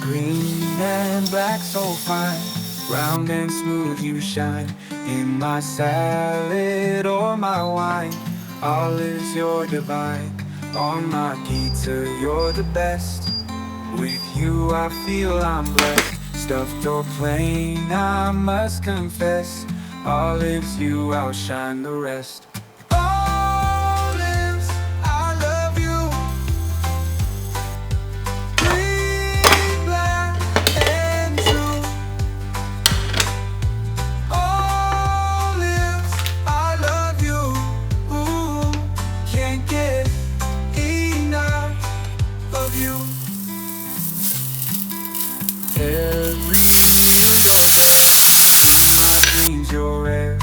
Green and black so fine, round and smooth you shine. In my salad or my wine, olives you're divine. On my pizza you're the best. With you I feel I'm blessed. Stuffed or plain I must confess, olives you outshine the rest. Olives, I love you. Green, black, and true. Olives, I love you. Ooh, can't get enough of you. Every meal you're there, in my dreams you're rare.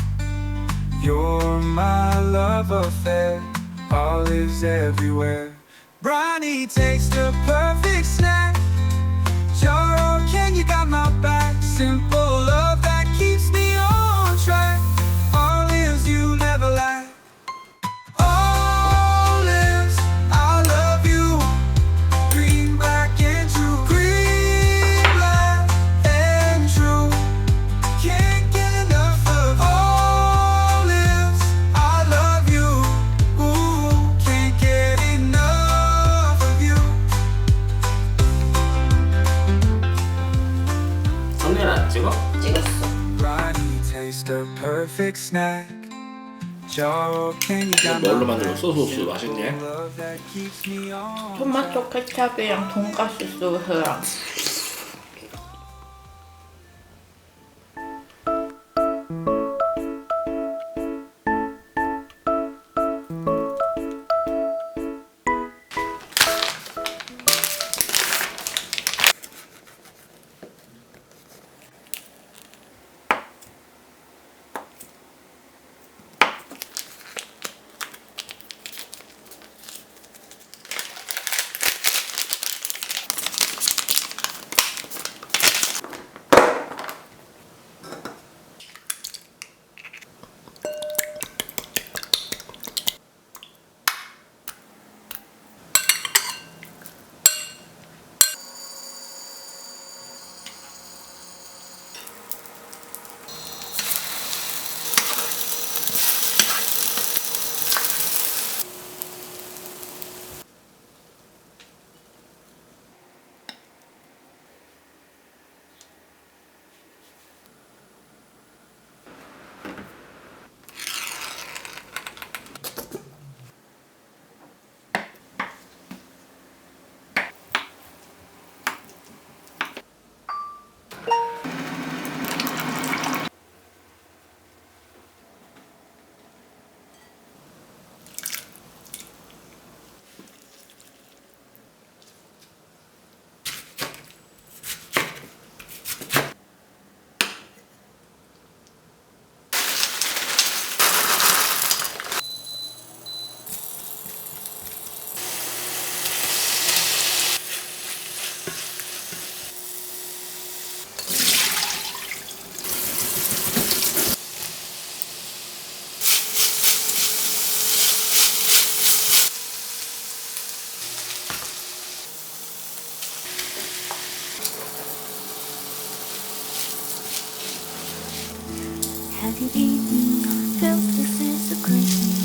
You're my love affair, olives everywhere. Briny takes the perfect snack. You're okay, you got my back. Simple love that keeps me on track. Olives you never lack. Olives, I love you. Green, black, and true. Green, black, and true. Can't get enough of olives. I love you. Ooh, can't get enough of you. 썸네일 안 찍어? 찍었어. Briny tastes the perfect snack. Jar can you got 뭘로 my 만들었어? 소스 맛있네. love that keeps me on. 토마토 케찹이랑 돈가스 소스랑. Have you eaten or felt this is a craving?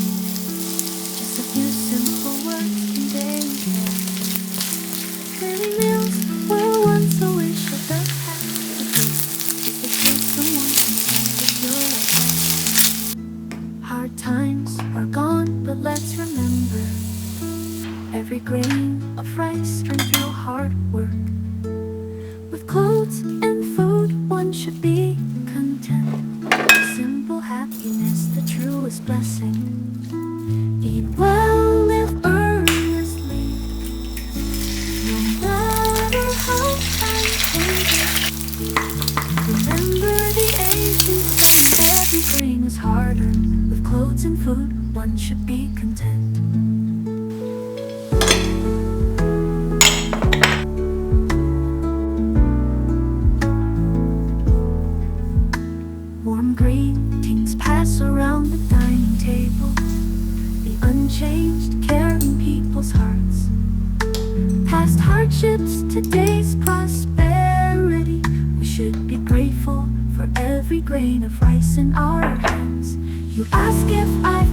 Just a few simple words can daily care. Many meals were once a wish of the past. Just in case someone can your hard times are gone, but let's remember every grain of rice earned through hard work. With clothes and food, one should be content. Simple happiness, the truest blessing. Eat well, live earnestly. No matter how time changes, remember the ancient saying, every grain is harder. With clothes and food, one should be content. Warm greetings pass around the dining table. The unchanged, caring people's hearts. Past hardships, today's prosperity. We should be grateful for every grain of rice in our hands. You ask if I